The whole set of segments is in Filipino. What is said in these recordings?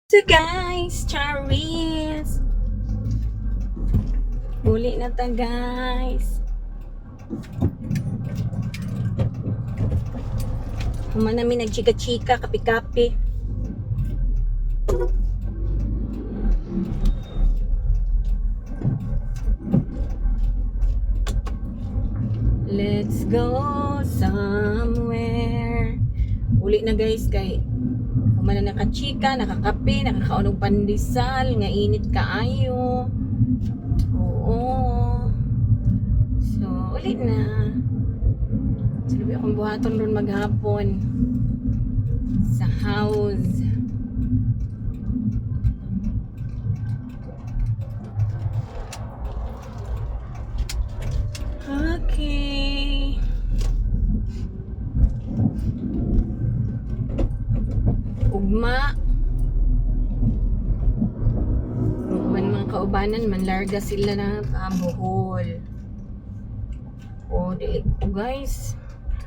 So guys, Charis, uli na ta guys. Human namin nagchika-chika, kapi-kapi. Let's go somewhere. Uli na guys, kay human na nakachika, nakakape, nakakaunog pandesal, nga init kaayo. Oo. So, ulit na. Sabi akong buhaton ron maghapon sa house. Okay. Ugma. Man mga kaubanan, manlarga sila na Bohol. O, dili ko guys.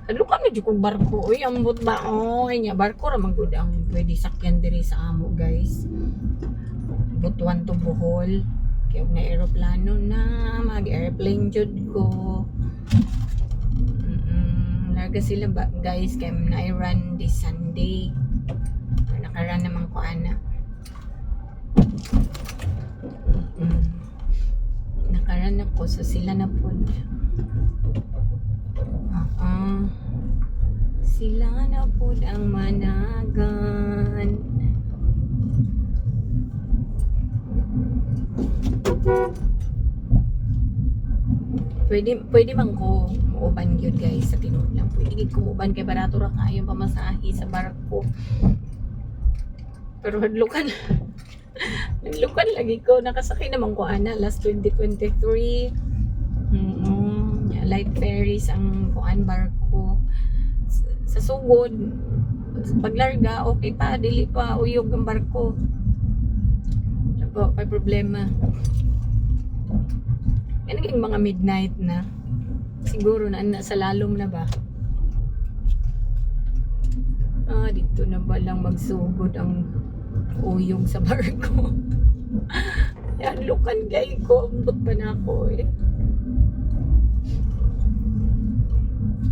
Ano ka medyo kong barko? Uy, ambot ba? Oy, nya barko ramang good ang pwede sakyan diri sa amo guys. Butuan to Bohol. Kaya na aeroplano na, mag-airplane jud ko. Larga sila ba guys, kaya na-run this Sunday. Nakaran naman ko ana. Nakaran ako, so sila na po. Sila na po ang managan. Pwede bang ko muuban yun guys sa tinuod lang. Pwede gid ko muuban kay barato ra kaayo pamasahe sa barko. Pero hadlukan. Hadlukan lagi ko. Nakasakay naman ko ana last 2023. Light ferries ang kuan barko. Sa sugod. Paglarga, okay pa. Dili pa uyog ang barko. May problema. Yan naging mga midnight na. Siguro na sa lalom na ba? Dito na ba lang magsugod ang uyog sa barko? Yan, lukan gay ko. Ambot pa na ako eh.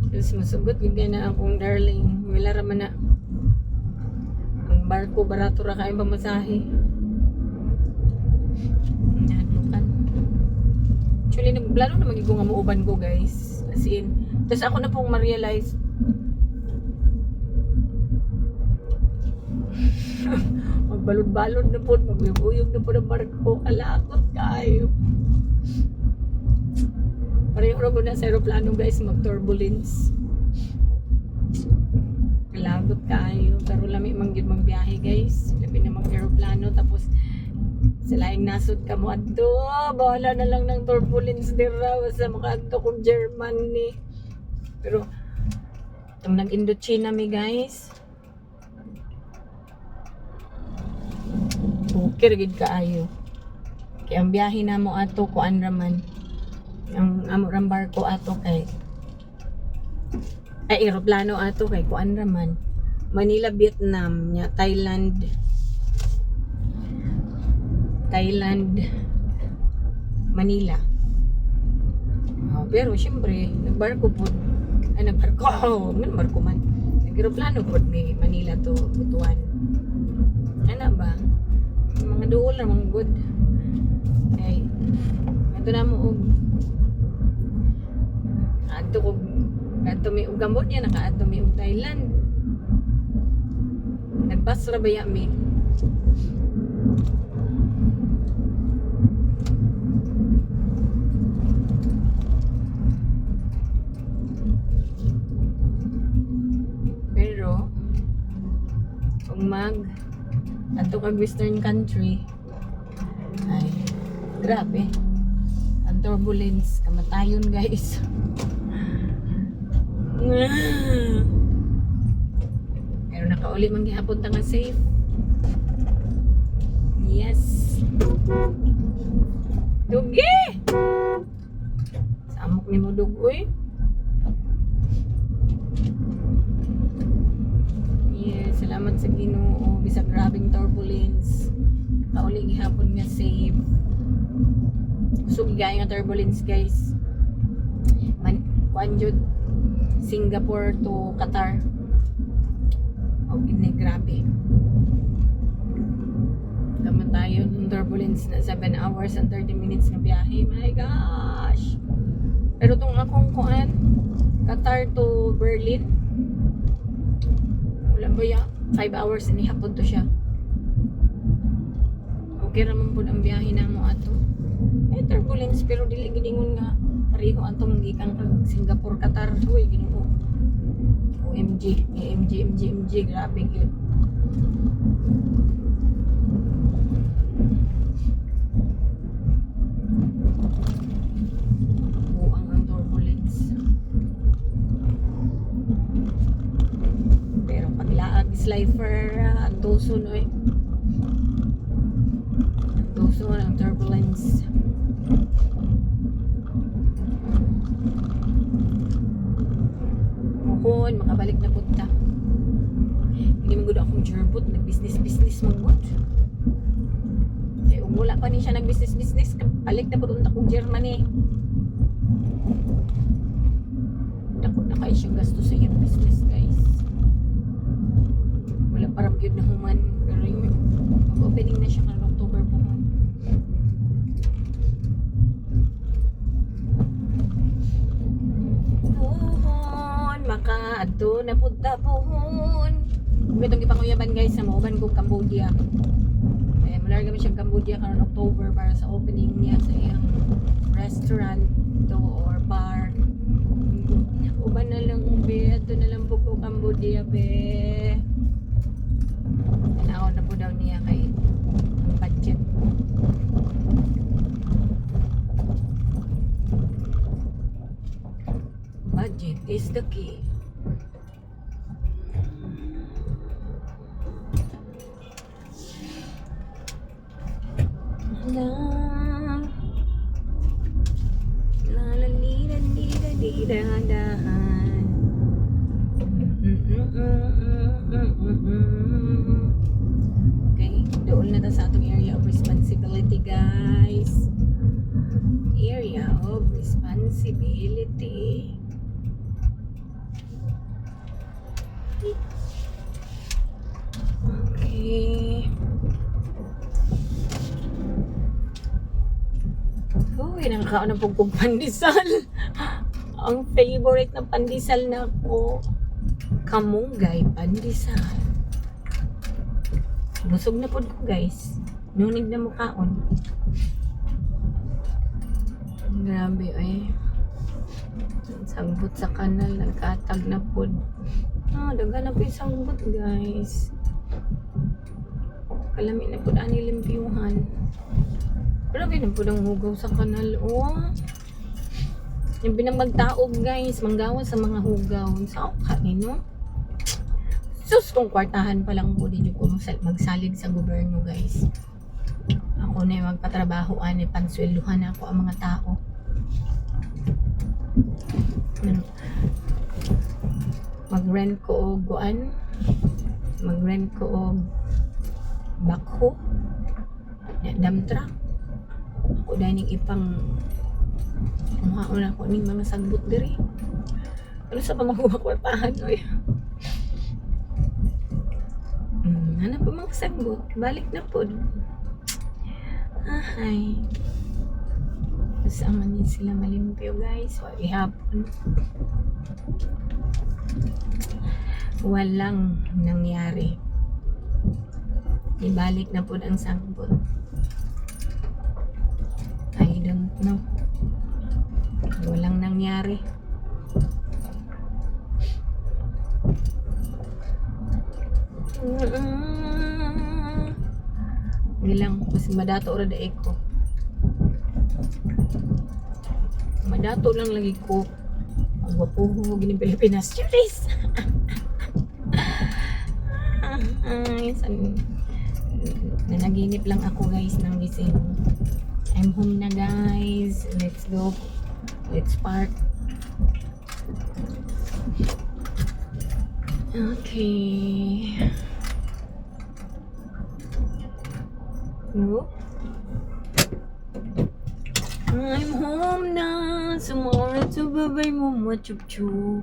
Tapos masugot yung na akong darling. Wala raman na. Ang barko, barato ra kayong pamasahe. Yan, lukan. Actually, lalo na magiging nga muuban ko guys. As in. Tapos ako na pong ma-realize. Magbalod-balod na po. Magbuyog na po ng barko. Kalakot kayo. Pareho rin po na sa aeroplano guys. Mag-turbulence. Kalakot kayo. Pero lami mangyod magbiyahe guys. Lami na mag-aeroplano. Tapos sa laing nasod ka mo adto, bahala na lang ng turbulence dira basta makaadto kong Germany. Pero itong nag-Indochina mi guys, bukir gid kaayo. Kaya ang biyahe na mo ato kuan raman, ang amo ram barko ato kay aeroplano ato kay kuan raman, Manila, Vietnam, nya Thailand, Manila. Pero syempre, nagbarko po. Nagbarko man. Nag-aeroplano po may Manila to Butuan. Ano ba? Mga duol na mga good. Okay. Ito na mo Ato may Cambodia, naka-ato may Thailand. Nagpasra ba mi? Ato kag western country ay grabe ang turbulence, kamatayon guys. Pero nakauli man gihapon ta nga safe. Yes, dugi samok ni mo dugoy. Salamat sa Ginoo bisag grabing turbulence. dili gihapon nga safe. So gaya nga turbulence guys. Kuan jud Singapore to Qatar. Okay, grabe. Tama tayo ng turbulence na 7 hours and 30 minutes na biyahe. My gosh! Pero itong akong kuan, Qatar to Berlin, wala ba ya? 5 hours and ihapon to siya. Okay raman po ang biyahe na mo ato. Turbulence pero dili giningon nga pareho atong gikan kag Singapore, Qatar. Uy, ginoo. OMG, MG, grabe yun. Buang ang turbulence. Pero paglaag slifer, ang tuso no eh. Ang tuso ng turbulence. Mukon, makabalik na punta. Hindi mo gud akong jerbot, nag-business magod. Eh, wala pa ni siya nag-business, balik na punta kong Germany. Dako na kayo siyang gasto sa iyong business, guys. Wala parang yun na human, pero yung mag-opening na siya ng October po. Maka adto na punta pohon. Itong ipanguyaban guys sa mauban kong Cambodia. Eh malarga man siyang Cambodia karon October para sa opening niya sa iyang restaurant to or bar. Uban na lang be, adto na lang po ko Cambodia be. Tanaw na po daw niya kay ang budget. Budget is the key. La la la li da dahan. Okay, doon na ta sa atong area of responsibility guys. Area of responsibility. Okay. Uy, nakakaon na pong pandesal. Ang favorite na pandesal na ako, kamunggay pandesal. Busog na po ko guys. Nunig na mukhaon. Grabe ay. Sagbot sa kanal, nagkatag na po. Daga na po yung sagbot guys. Kalami na po ani limpiyuhan. Grabe na po ng hugaw sa kanal. Oh. Yung binamagtaog guys, manggawa sa mga hugaw. Saan ka no? Sus, kung kwartahan pa lang po, di ko magsalig sa gobyerno guys. Ako na yung magpatrabahoan, panswelduhan ako ang mga tao. Mag-rent ko o guan. Mag-rent ko o backhoe. Dump truck. Ako dahil ipang kumuhaon ako ng mga sagbot diri. Ano sa pamagkwartahan oy. Ano pa mga sagbot? Balik na po. Ahay. Kasama niya sila malimpyo guys. Wali hapon. Walang nangyari. Ibalik na po ang sagbot. I don't know. Walang nangyari. Bilang kasi madato ora daig ko. Madato lang lagi ko. Ang wapuho gini Pilipinas. Cheers! Nanaginip lang ako guys ng gising. I'm home na guys. Let's go. Let's park. Okay. No? I'm home na. Sumara to babay mo, machup-chup.